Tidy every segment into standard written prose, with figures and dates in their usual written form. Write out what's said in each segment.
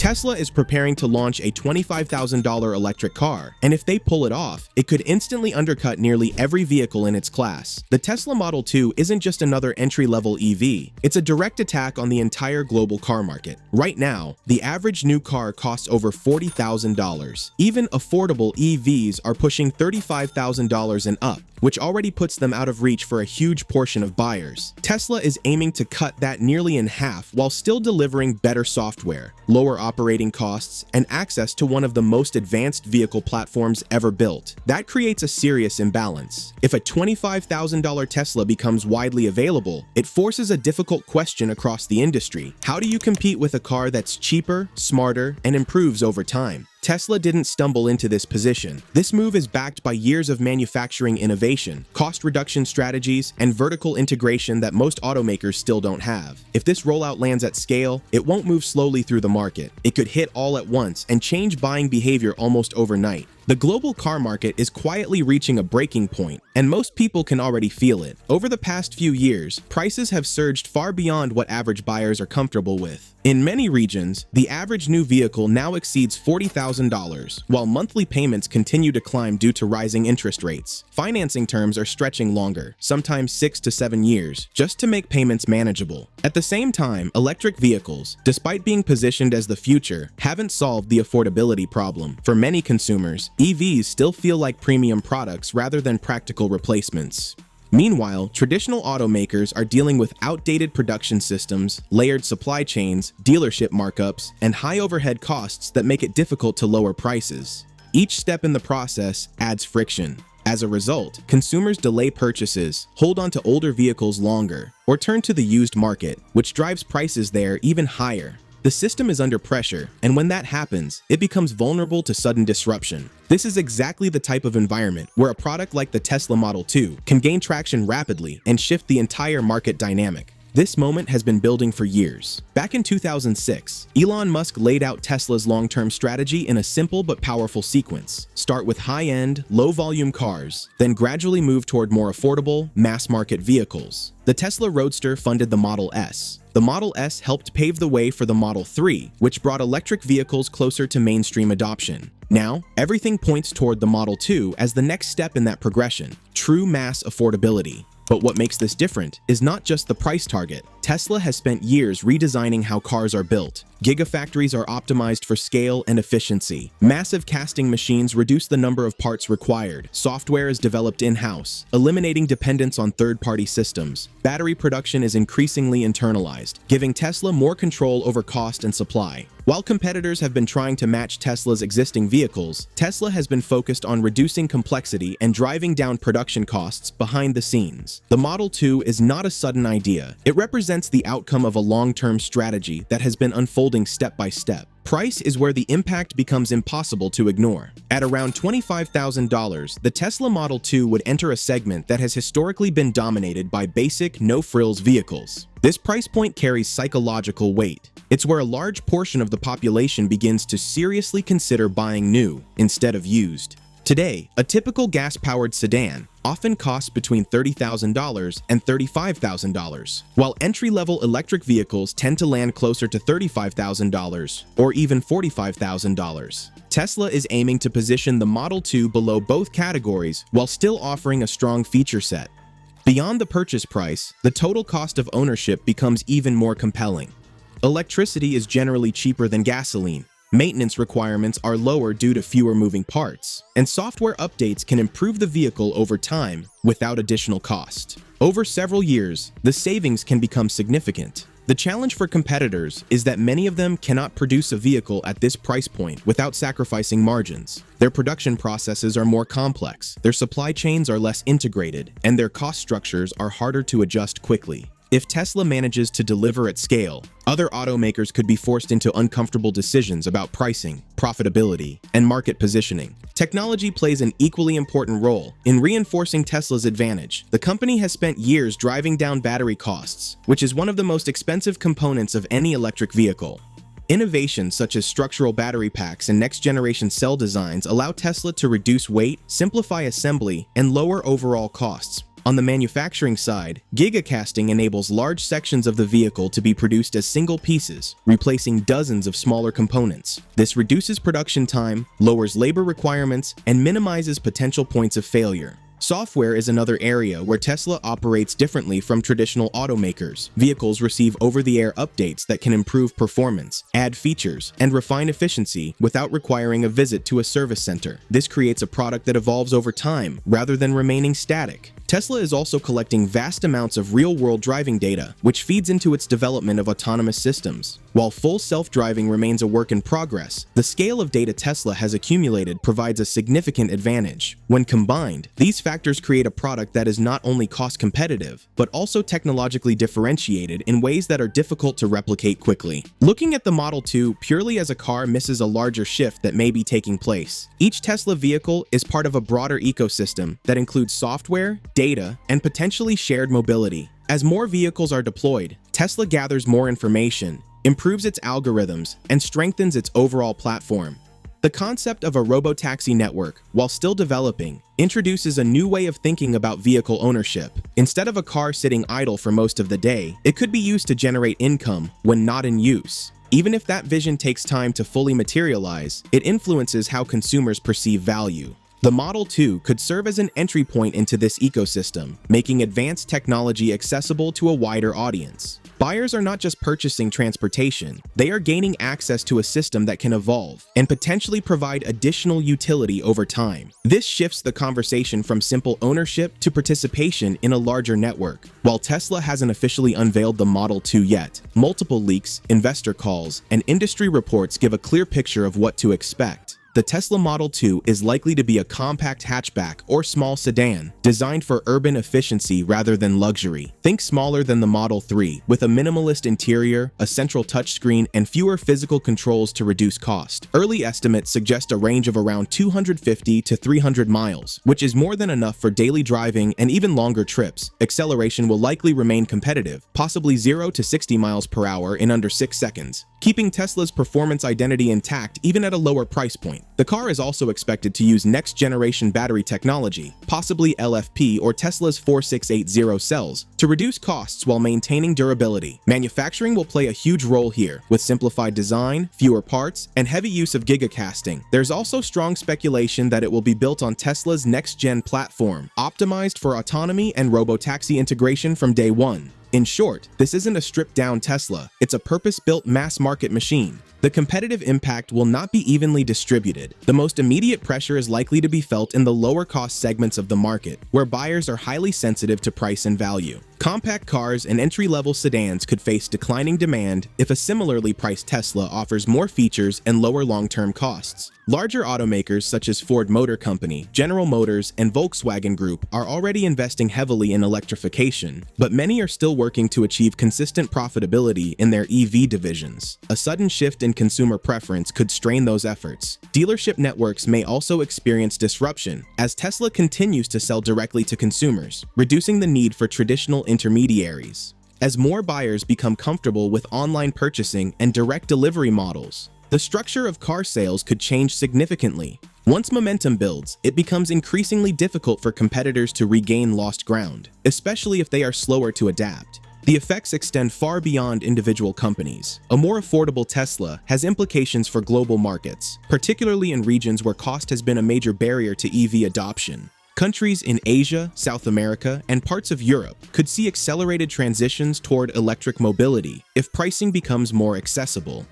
Tesla is preparing to launch a $25,000 electric car, and if they pull it off, it could instantly undercut nearly every vehicle in its class. The Tesla Model 2 isn't just another entry-level EV, it's a direct attack on the entire global car market. Right now, the average new car costs over $40,000. Even affordable EVs are pushing $35,000 and up, which already puts them out of reach for a huge portion of buyers. Tesla is aiming to cut that nearly in half while still delivering better software, lower operating costs, and access to one of the most advanced vehicle platforms ever built. That creates a serious imbalance. If a $25,000 Tesla becomes widely available, it forces a difficult question across the industry. How do you compete with a car that's cheaper, smarter, and improves over time? Tesla didn't stumble into this position. This move is backed by years of manufacturing innovation, cost reduction strategies, and vertical integration that most automakers still don't have. If this rollout lands at scale, it won't move slowly through the market. It could hit all at once and change buying behavior almost overnight. The global car market is quietly reaching a breaking point, and most people can already feel it. Over the past few years, prices have surged far beyond what average buyers are comfortable with. In many regions, the average new vehicle now exceeds $40,000, while monthly payments continue to climb due to rising interest rates. Financing terms are stretching longer, sometimes 6 to 7 years, just to make payments manageable. At the same time, electric vehicles, despite being positioned as the future, haven't solved the affordability problem. For many consumers, EVs still feel like premium products rather than practical replacements. Meanwhile, traditional automakers are dealing with outdated production systems, layered supply chains, dealership markups, and high overhead costs that make it difficult to lower prices. Each step in the process adds friction. As a result, consumers delay purchases, hold on to older vehicles longer, or turn to the used market, which drives prices there even higher. The system is under pressure, and when that happens, it becomes vulnerable to sudden disruption. This is exactly the type of environment where a product like the Tesla Model 2 can gain traction rapidly and shift the entire market dynamic. This moment has been building for years. Back in 2006, Elon Musk laid out Tesla's long-term strategy in a simple but powerful sequence. Start with high-end, low-volume cars, then gradually move toward more affordable, mass-market vehicles. The Tesla Roadster funded the Model S. The Model S helped pave the way for the Model 3, which brought electric vehicles closer to mainstream adoption. Now, everything points toward the Model 2 as the next step in that progression: true mass affordability. But what makes this different is not just the price target. Tesla has spent years redesigning how cars are built. Gigafactories are optimized for scale and efficiency. Massive casting machines reduce the number of parts required. Software is developed in-house, eliminating dependence on third-party systems. Battery production is increasingly internalized, giving Tesla more control over cost and supply. While competitors have been trying to match Tesla's existing vehicles, Tesla has been focused on reducing complexity and driving down production costs behind the scenes. The Model 2 is not a sudden idea. It represents the outcome of a long-term strategy that has been unfolding step by step. Price is where the impact becomes impossible to ignore. At around $25,000, the Tesla Model 2 would enter a segment that has historically been dominated by basic, no-frills vehicles. This price point carries psychological weight. It's where a large portion of the population begins to seriously consider buying new instead of used. Today, a typical gas-powered sedan often costs between $30,000 and $35,000, while entry-level electric vehicles tend to land closer to $35,000 or even $45,000. Tesla is aiming to position the Model 2 below both categories while still offering a strong feature set. Beyond the purchase price, the total cost of ownership becomes even more compelling. Electricity is generally cheaper than gasoline. Maintenance requirements are lower due to fewer moving parts, and software updates can improve the vehicle over time without additional cost. Over several years, the savings can become significant. The challenge for competitors is that many of them cannot produce a vehicle at this price point without sacrificing margins. Their production processes are more complex, their supply chains are less integrated, and their cost structures are harder to adjust quickly. If Tesla manages to deliver at scale, other automakers could be forced into uncomfortable decisions about pricing, profitability, and market positioning. Technology plays an equally important role in reinforcing Tesla's advantage. The company has spent years driving down battery costs, which is one of the most expensive components of any electric vehicle. Innovations such as structural battery packs and next-generation cell designs allow Tesla to reduce weight, simplify assembly, and lower overall costs. On the manufacturing side, gigacasting enables large sections of the vehicle to be produced as single pieces, replacing dozens of smaller components. This reduces production time, lowers labor requirements, and minimizes potential points of failure. Software is another area where Tesla operates differently from traditional automakers. Vehicles receive over-the-air updates that can improve performance, add features, and refine efficiency without requiring a visit to a service center. This creates a product that evolves over time rather than remaining static. Tesla is also collecting vast amounts of real-world driving data, which feeds into its development of autonomous systems. While full self-driving remains a work in progress, the scale of data Tesla has accumulated provides a significant advantage. When combined, these factors create a product that is not only cost competitive, but also technologically differentiated in ways that are difficult to replicate quickly. Looking at the Model 2 purely as a car misses a larger shift that may be taking place. Each Tesla vehicle is part of a broader ecosystem that includes software, data, and potentially shared mobility. As more vehicles are deployed, Tesla gathers more information, improves its algorithms, and strengthens its overall platform. The concept of a robotaxi network, while still developing, introduces a new way of thinking about vehicle ownership. Instead of a car sitting idle for most of the day, it could be used to generate income when not in use. Even if that vision takes time to fully materialize, it influences how consumers perceive value. The Model 2 could serve as an entry point into this ecosystem, making advanced technology accessible to a wider audience. Buyers are not just purchasing transportation, they are gaining access to a system that can evolve and potentially provide additional utility over time. This shifts the conversation from simple ownership to participation in a larger network. While Tesla hasn't officially unveiled the Model 2 yet, multiple leaks, investor calls, and industry reports give a clear picture of what to expect. The Tesla Model 2 is likely to be a compact hatchback or small sedan, designed for urban efficiency rather than luxury. Think smaller than the Model 3, with a minimalist interior, a central touchscreen, and fewer physical controls to reduce cost. Early estimates suggest a range of around 250 to 300 miles, which is more than enough for daily driving and even longer trips. Acceleration will likely remain competitive, possibly 0 to 60 miles per hour in under 6 seconds, keeping Tesla's performance identity intact even at a lower price point. The car is also expected to use next-generation battery technology, possibly LFP or Tesla's 4680 cells, to reduce costs while maintaining durability. Manufacturing will play a huge role here, with simplified design, fewer parts, and heavy use of gigacasting. There's also strong speculation that it will be built on Tesla's next-gen platform, optimized for autonomy and robotaxi integration from day one. In short, this isn't a stripped-down Tesla, it's a purpose-built mass-market machine. The competitive impact will not be evenly distributed. The most immediate pressure is likely to be felt in the lower-cost segments of the market, where buyers are highly sensitive to price and value. Compact cars and entry-level sedans could face declining demand if a similarly priced Tesla offers more features and lower long-term costs. Larger automakers such as Ford Motor Company, General Motors, and Volkswagen Group are already investing heavily in electrification, but many are still working to achieve consistent profitability in their EV divisions. A sudden shift in consumer preference could strain those efforts. Dealership networks may also experience disruption as Tesla continues to sell directly to consumers, reducing the need for traditional intermediaries. As more buyers become comfortable with online purchasing and direct delivery models, the structure of car sales could change significantly. Once momentum builds, it becomes increasingly difficult for competitors to regain lost ground, especially if they are slower to adapt. The effects extend far beyond individual companies. A more affordable Tesla has implications for global markets, particularly in regions where cost has been a major barrier to EV adoption. Countries in Asia, South America, and parts of Europe could see accelerated transitions toward electric mobility if pricing becomes more accessible.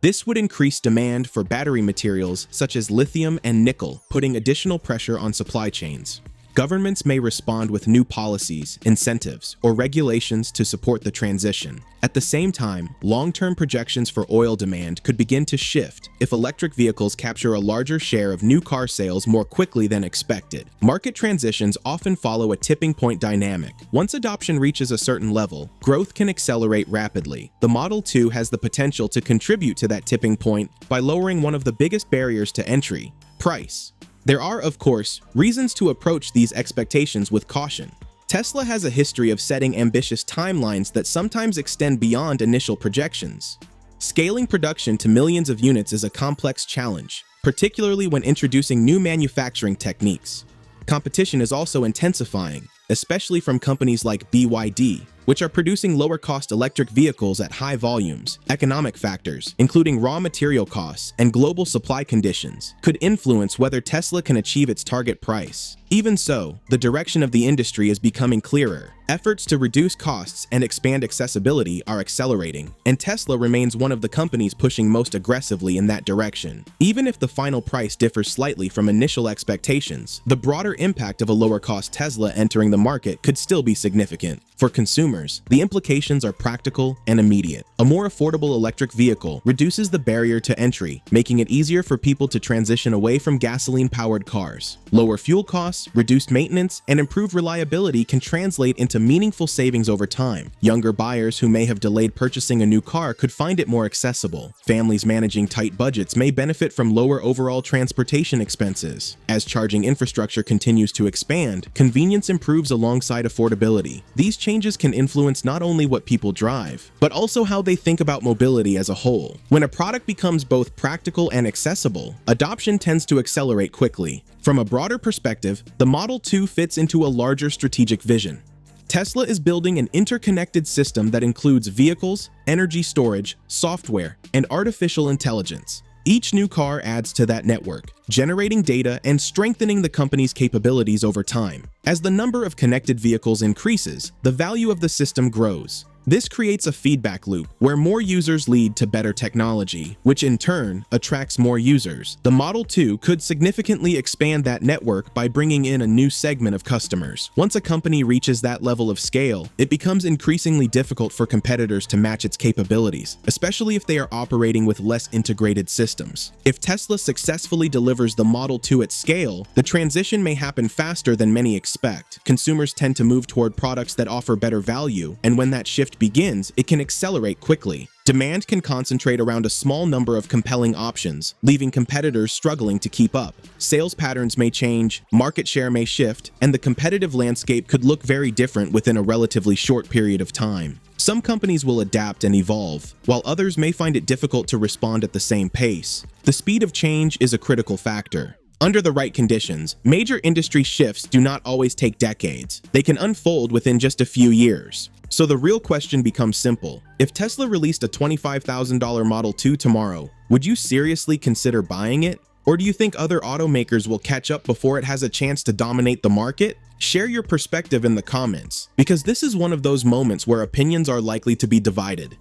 This would increase demand for battery materials such as lithium and nickel, putting additional pressure on supply chains. Governments may respond with new policies, incentives, or regulations to support the transition. At the same time, long-term projections for oil demand could begin to shift if electric vehicles capture a larger share of new car sales more quickly than expected. Market transitions often follow a tipping point dynamic. Once adoption reaches a certain level, growth can accelerate rapidly. The Model 2 has the potential to contribute to that tipping point by lowering one of the biggest barriers to entry: price. There are, of course, reasons to approach these expectations with caution. Tesla has a history of setting ambitious timelines that sometimes extend beyond initial projections. Scaling production to millions of units is a complex challenge, particularly when introducing new manufacturing techniques. Competition is also intensifying, especially from companies like BYD, which are producing lower-cost electric vehicles at high volumes. Economic factors, including raw material costs and global supply conditions, could influence whether Tesla can achieve its target price. Even so, the direction of the industry is becoming clearer. Efforts to reduce costs and expand accessibility are accelerating, and Tesla remains one of the companies pushing most aggressively in that direction. Even if the final price differs slightly from initial expectations, the broader impact of a lower-cost Tesla entering the market could still be significant. For consumers, the implications are practical and immediate. A more affordable electric vehicle reduces the barrier to entry, making it easier for people to transition away from gasoline-powered cars. Lower fuel costs, reduced maintenance, and improved reliability can translate into meaningful savings over time. Younger buyers who may have delayed purchasing a new car could find it more accessible. Families managing tight budgets may benefit from lower overall transportation expenses. As charging infrastructure continues to expand, convenience improves alongside affordability. These changes can influence not only what people drive, but also how they think about mobility as a whole. When a product becomes both practical and accessible, adoption tends to accelerate quickly. From a broader perspective, the Model 2 fits into a larger strategic vision. Tesla is building an interconnected system that includes vehicles, energy storage, software, and artificial intelligence. Each new car adds to that network, generating data and strengthening the company's capabilities over time. As the number of connected vehicles increases, the value of the system grows. This creates a feedback loop where more users lead to better technology, which in turn attracts more users. The Model 2 could significantly expand that network by bringing in a new segment of customers. Once a company reaches that level of scale, it becomes increasingly difficult for competitors to match its capabilities, especially if they are operating with less integrated systems. If Tesla successfully delivers the Model 2 at scale, the transition may happen faster than many expect. Consumers tend to move toward products that offer better value, and when that shift begins, it can accelerate quickly. Demand can concentrate around a small number of compelling options, leaving competitors struggling to keep up. Sales patterns may change, market share may shift, and the competitive landscape could look very different within a relatively short period of time. Some companies will adapt and evolve, while others may find it difficult to respond at the same pace. The speed of change is a critical factor. Under the right conditions, major industry shifts do not always take decades. They can unfold within just a few years. So the real question becomes simple. If Tesla released a $25,000 Model 2 tomorrow, would you seriously consider buying it? Or do you think other automakers will catch up before it has a chance to dominate the market? Share your perspective in the comments, because this is one of those moments where opinions are likely to be divided.